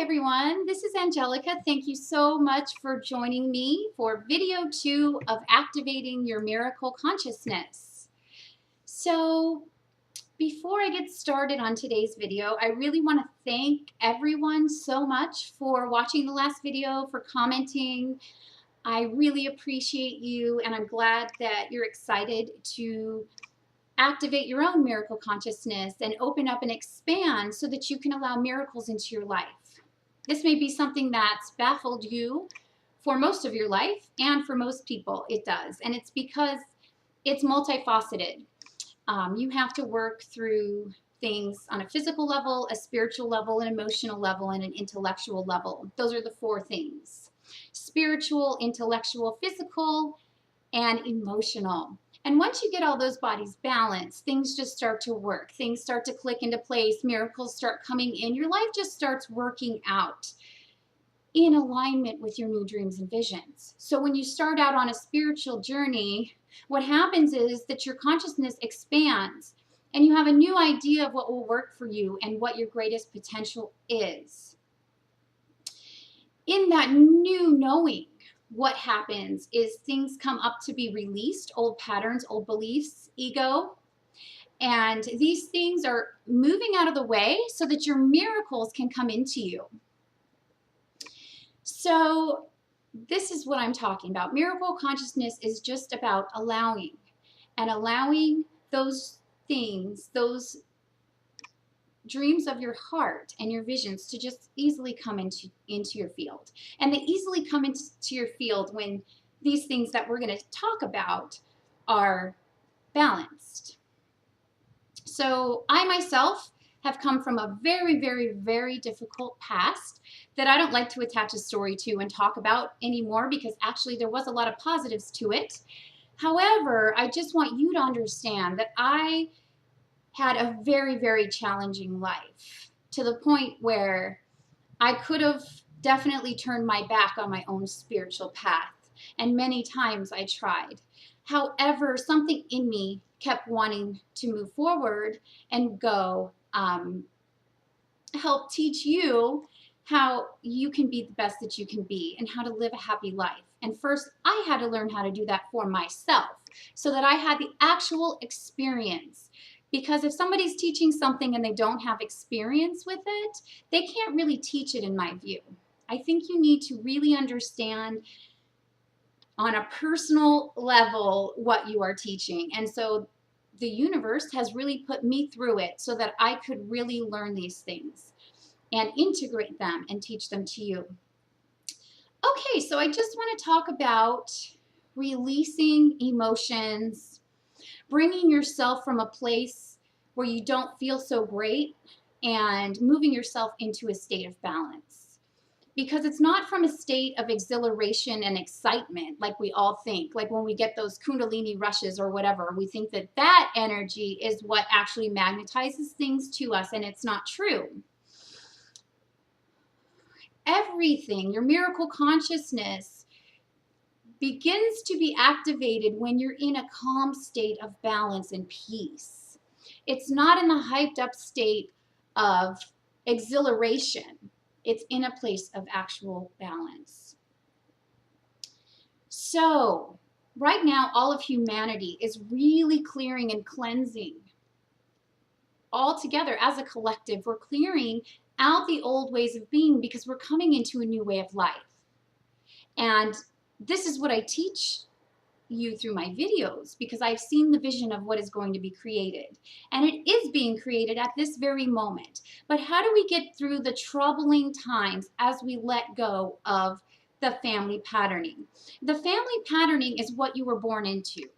everyone, this is Angelica. Thank you so much for joining me for video 2 of activating your miracle consciousness. So before I get started on today's video, I really want to thank everyone so much for watching the last video, for commenting. I really appreciate you, and I'm glad that you're excited to activate your own miracle consciousness and open up and expand so that you can allow miracles into your life. This may be something that's baffled you for most of your life, and for most people it does, and it's because it's multifaceted. You have to work through things on a physical level, a spiritual level, an emotional level, and an intellectual level. Those are the 4 things: spiritual, intellectual, physical, and emotional. And once you get all those bodies balanced, things just start to work. Things start to click into place. Miracles start coming in. Your life just starts working out in alignment with your new dreams and visions. So when you start out on a spiritual journey, what happens is that your consciousness expands and you have a new idea of what will work for you and what your greatest potential is. In that new knowing, what happens is things come up to be released, old patterns, old beliefs, ego, and these things are moving out of the way so that your miracles can come into you. So this is what I'm talking about. Miracle consciousness is just about allowing those things, those dreams of your heart and your visions to just easily come into your field. And they easily come into your field when these things that we're going to talk about are balanced. So I myself have come from a very, very, very difficult past that I don't like to attach a story to and talk about anymore, because actually there was a lot of positives to it. However, I just want you to understand that I had a very, very challenging life, to the point where I could have definitely turned my back on my own spiritual path, and many times I tried. However, something in me kept wanting to move forward and go help teach you how you can be the best that you can be and how to live a happy life. And first, I had to learn how to do that for myself so that I had the actual experience. Because if somebody's teaching something and they don't have experience with it, they can't really teach it, in my view. I think you need to really understand on a personal level what you are teaching. And so the universe has really put me through it so that I could really learn these things and integrate them and teach them to you. Okay, so I just want to talk about releasing emotions, bringing yourself from a place where you don't feel so great and moving yourself into a state of balance. Because it's not from a state of exhilaration and excitement like we all think. Like when we get those kundalini rushes or whatever, we think that that energy is what actually magnetizes things to us, and it's not true. Everything, your miracle consciousness, begins to be activated when you're in a calm state of balance and peace. It's not in the hyped up state of exhilaration. It's in a place of actual balance. So right now, all of humanity is really clearing and cleansing. All together as a collective, we're clearing out the old ways of being because we're coming into a new way of life. And this is what I teach you through my videos, because I've seen the vision of what is going to be created, and it is being created at this very moment. But how do we get through the troubling times as we let go of the family patterning? The family patterning is what you were born into.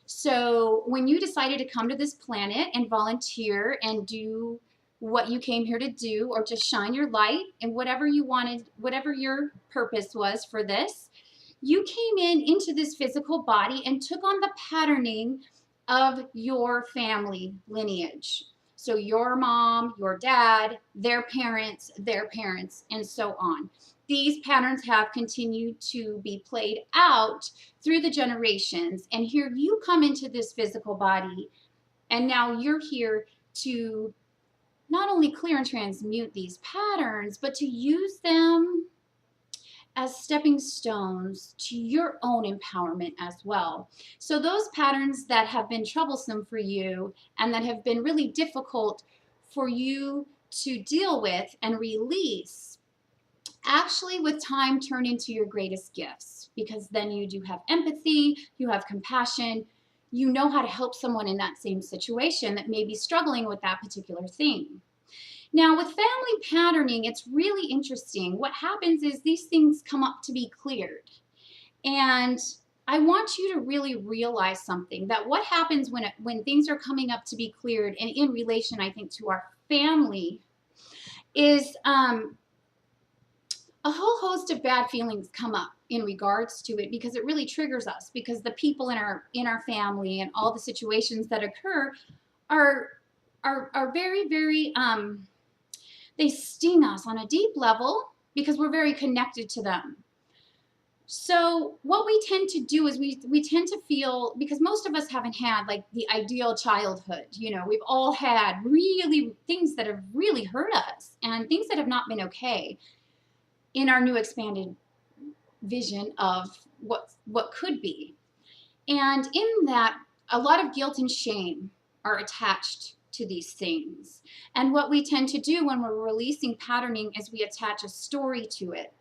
So when you decided to come to this planet and volunteer and do what you came here to do, or just shine your light and whatever you wanted, whatever your purpose was for this, you came into this physical body and took on the patterning of your family lineage. So your mom, your dad, their parents, and so on. These patterns have continued to be played out through the generations. And here you come into this physical body, and now you're here to not only clear and transmute these patterns, but to use them as stepping stones to your own empowerment as well. So those patterns that have been troublesome for you and that have been really difficult for you to deal with and release, actually with time turn into your greatest gifts, because then you do have empathy, you have compassion, you know how to help someone in that same situation that may be struggling with that particular thing. Now, with family patterning, it's really interesting. What happens is these things come up to be cleared. And I want you to really realize something, that what happens when things are coming up to be cleared, and in relation, I think, to our family, is a whole host of bad feelings come up in regards to it, because it really triggers us, because the people in our family and all the situations that occur are very, very they sting us on a deep level because we're very connected to them. So what we tend to do is we tend to feel, because most of us haven't had like the ideal childhood, you know, we've all had really things that have really hurt us and things that have not been okay in our new expanded vision of what could be. And in that, a lot of guilt and shame are attached to these things. And what we tend to do when we're releasing patterning is we attach a story to it.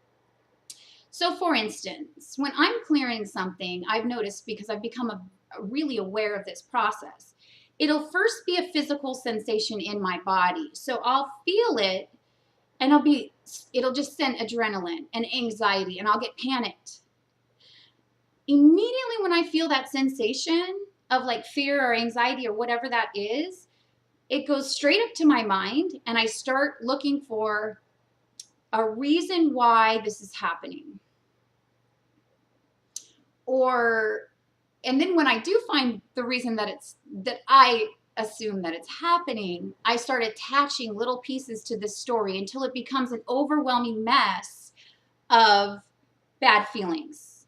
So for instance, when I'm clearing something, I've noticed, because I've become really aware of this process, it'll first be a physical sensation in my body. So I'll feel it and it'll just send adrenaline and anxiety, and I'll get panicked. Immediately when I feel that sensation of like fear or anxiety or whatever that is, it goes straight up to my mind, and I start looking for a reason why this is happening. And then when I do find the reason that I assume that it's happening, I start attaching little pieces to the story until it becomes an overwhelming mess of bad feelings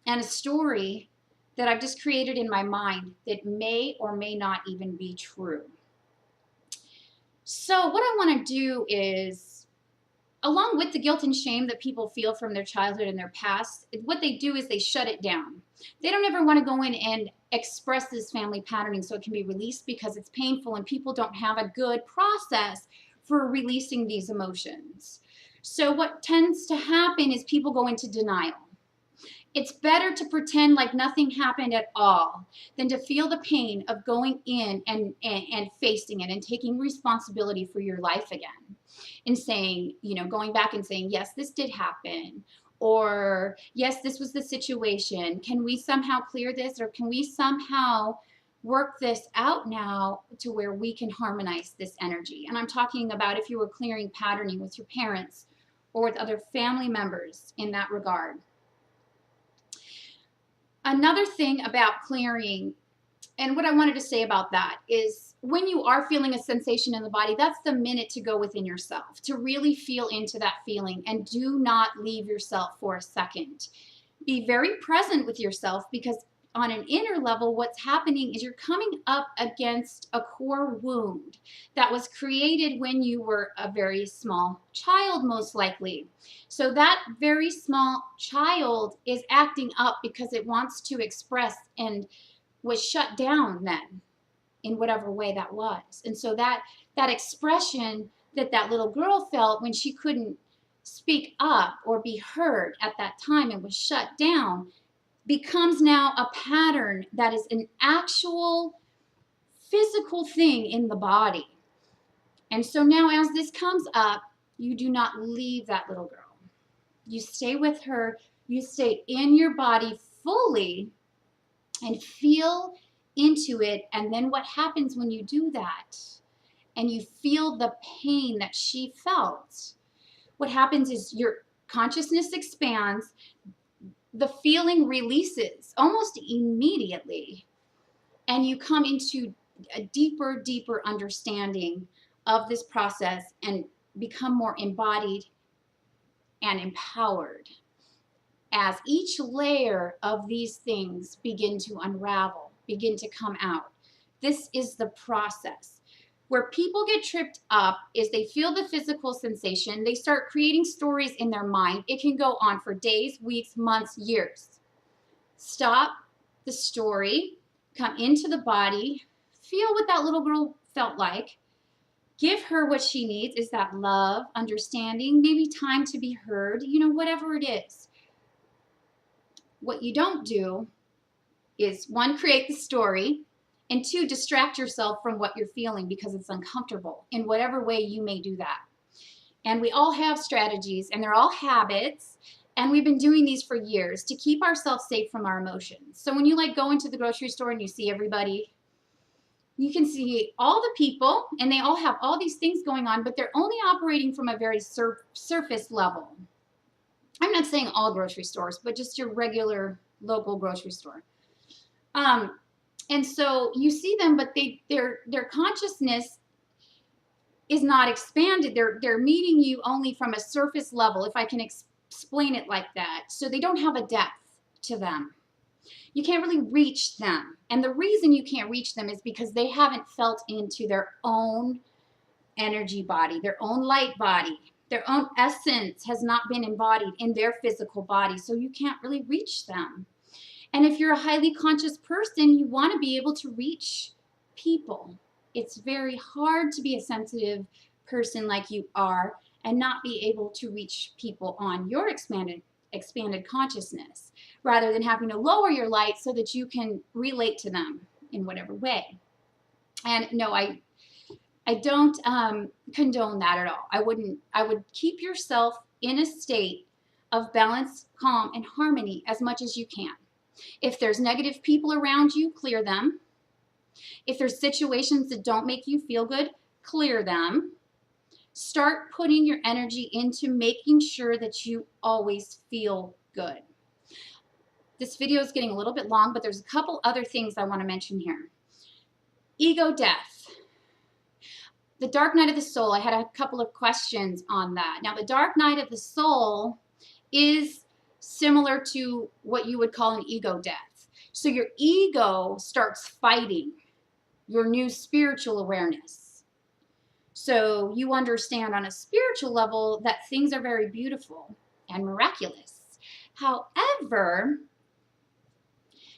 and a story that I've just created in my mind that may or may not even be true. So what I want to do is, along with the guilt and shame that people feel from their childhood and their past, what they do is they shut it down. They don't ever want to go in and express this family patterning so it can be released, because it's painful and people don't have a good process for releasing these emotions. So what tends to happen is people go into denial. It's better to pretend like nothing happened at all than to feel the pain of going in and facing it and taking responsibility for your life again. And saying, you know, going back and saying, yes, this did happen. Or, yes, this was the situation. Can we somehow clear this? Or can we somehow work this out now to where we can harmonize this energy? And I'm talking about if you were clearing patterning with your parents or with other family members in that regard. Another thing about clearing, and what I wanted to say about that, is when you are feeling a sensation in the body, that's the minute to go within yourself, to really feel into that feeling, and do not leave yourself for a second. Be very present with yourself, because on an inner level, what's happening is you're coming up against a core wound that was created when you were a very small child, most likely. So that very small child is acting up because it wants to express and was shut down then in whatever way that was. And so that expression that little girl felt when she couldn't speak up or be heard at that time and was shut down becomes now a pattern that is an actual physical thing in the body. And so now as this comes up, you do not leave that little girl. You stay with her, you stay in your body fully and feel into it. And then what happens when you do that and you feel the pain that she felt, what happens is your consciousness expands, the feeling releases almost immediately, and you come into a deeper, deeper understanding of this process and become more embodied and empowered as each layer of these things begin to unravel, begin to come out. This is the process. Where people get tripped up is they feel the physical sensation. They start creating stories in their mind. It can go on for days, weeks, months, years. Stop the story, come into the body, feel what that little girl felt like. Give her what she needs. Is that love, understanding, maybe time to be heard, whatever it is. What you don't do is, one, create the story, and two, distract yourself from what you're feeling because it's uncomfortable in whatever way you may do that. And we all have strategies, and they're all habits, and we've been doing these for years to keep ourselves safe from our emotions. So when you go into the grocery store and you see everybody, you can see all the people, and they all have all these things going on, but they're only operating from a very surface level. I'm not saying all grocery stores, but just your regular local grocery store. And so you see them, but their consciousness is not expanded. They're meeting you only from a surface level, if I can explain it like that. So they don't have a depth to them. You can't really reach them. And the reason you can't reach them is because they haven't felt into their own energy body, their own light body. Their own essence has not been embodied in their physical body, so you can't really reach them. And if you're a highly conscious person, you want to be able to reach people. It's very hard to be a sensitive person like you are and not be able to reach people on your expanded consciousness, rather than having to lower your light so that you can relate to them in whatever way. And no, I don't condone that at all. I would keep yourself in a state of balance, calm, and harmony as much as you can. If there's negative people around you, clear them. If there's situations that don't make you feel good, clear them. Start putting your energy into making sure that you always feel good. This video is getting a little bit long, but there's a couple other things I want to mention here. Ego death. The dark night of the soul, I had a couple of questions on that. Now, the dark night of the soul is similar to what you would call an ego death. So your ego starts fighting your new spiritual awareness. So you understand on a spiritual level that things are very beautiful and miraculous. However,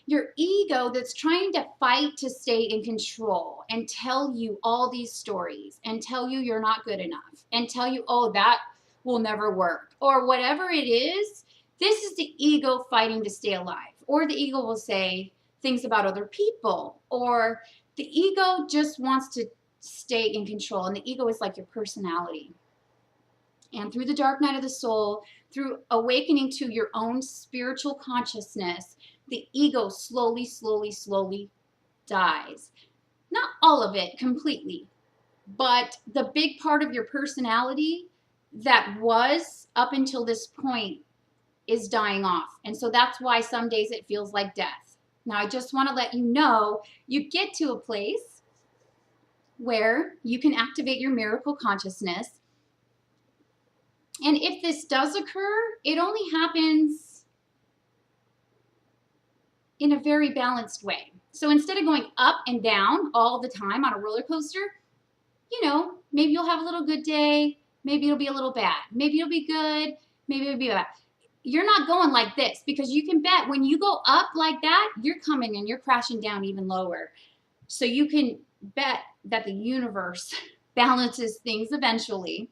your ego that's trying to fight to stay in control and tell you all these stories and tell you you're not good enough and tell you, oh, that will never work, or whatever it is, this is the ego fighting to stay alive. Or the ego will say things about other people, or the ego just wants to stay in control. And the ego is like your personality. And through the dark night of the soul, through awakening to your own spiritual consciousness, the ego slowly, slowly, slowly dies. Not all of it completely, but the big part of your personality that was up until this point is dying off. And so that's why some days it feels like death. Now, I just want to let you know, you get to a place where you can activate your miracle consciousness. And if this does occur, it only happens in a very balanced way. So instead of going up and down all the time on a roller coaster, maybe you'll have a little good day, maybe it'll be a little bad, maybe it'll be good, maybe it'll be bad. You're not going like this, because you can bet when you go up like that, you're coming and you're crashing down even lower. So you can bet that the universe balances things eventually.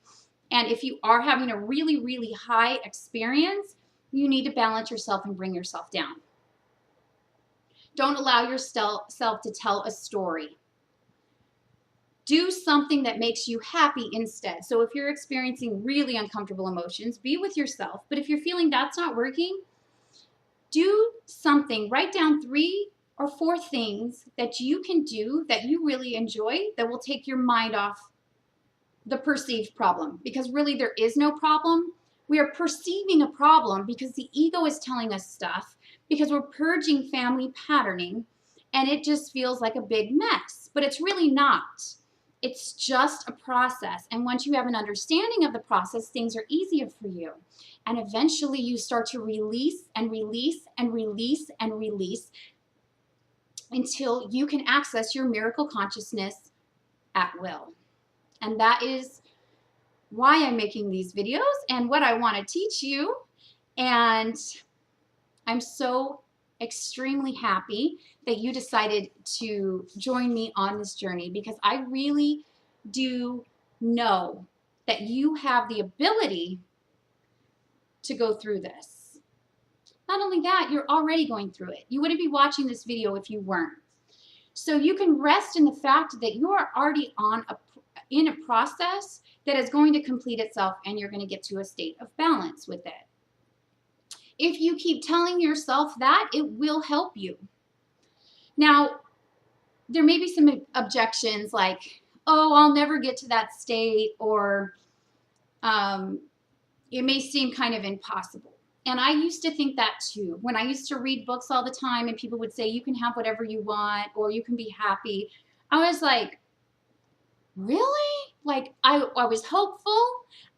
And if you are having a really, really high experience, you need to balance yourself and bring yourself down. Don't allow yourself to tell a story. Do something that makes you happy instead. So if you're experiencing really uncomfortable emotions, be with yourself. But if you're feeling that's not working, do something. Write down 3 or 4 things that you can do that you really enjoy that will take your mind off the perceived problem. Because really there is no problem. We are perceiving a problem because the ego is telling us stuff, because we're purging family patterning, and it just feels like a big mess. But it's really not. It's just a process. And once you have an understanding of the process, things are easier for you. And eventually you start to release and release and release and release until you can access your miracle consciousness at will. And that is why I'm making these videos and what I want to teach you. And I'm so extremely happy that you decided to join me on this journey, because I really do know that you have the ability to go through this. Not only that, you're already going through it. You wouldn't be watching this video if you weren't. So you can rest in the fact that you are already in a process that is going to complete itself, and you're going to get to a state of balance with it. If you keep telling yourself that, it will help you. Now, there may be some objections like, oh, I'll never get to that state, or it may seem kind of impossible. And I used to think that too. When I used to read books all the time and people would say, you can have whatever you want, or you can be happy, I was like, really? Like, I was hopeful.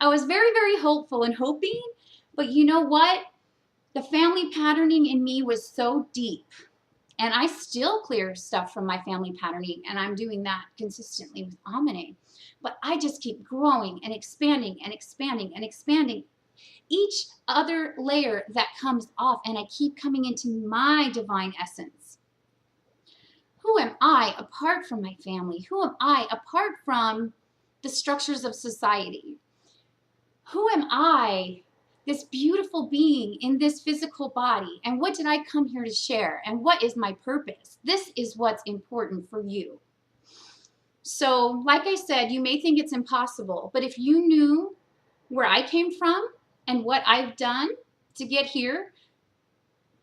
I was very, very hopeful and hoping. But you know what? The family patterning in me was so deep. And I still clear stuff from my family patterning, and I'm doing that consistently with Amine. But I just keep growing and expanding and expanding and expanding each other layer that comes off, and I keep coming into my divine essence. Who am I apart from my family? Who am I apart from the structures of society? Who am I, this beautiful being in this physical body? And what did I come here to share? And what is my purpose? This is what's important for you. So, like I said, you may think it's impossible, but if you knew where I came from and what I've done to get here,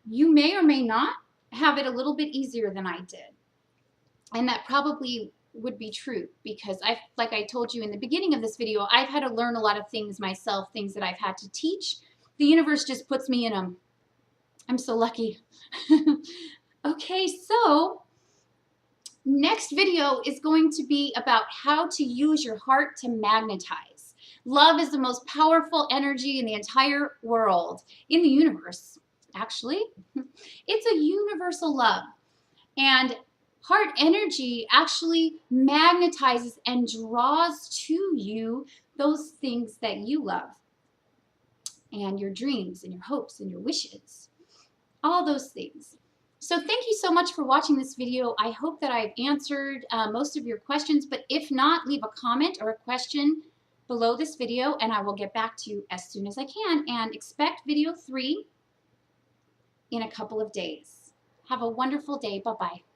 you may or may not have it a little bit easier than I did. And that probably would be true, because like I told you in the beginning of this video, I've had to learn a lot of things myself, things that I've had to teach. The universe just puts me in them. I'm so lucky. Okay, so next video is going to be about how to use your heart to magnetize. Love is the most powerful energy in the entire world, in the universe, actually. It's a universal love. And heart energy actually magnetizes and draws to you those things that you love, and your dreams and your hopes and your wishes, all those things. So thank you so much for watching this video. I hope that I've answered most of your questions, but if not, leave a comment or a question below this video and I will get back to you as soon as I can. And expect video 3 in a couple of days. Have a wonderful day. Bye-bye.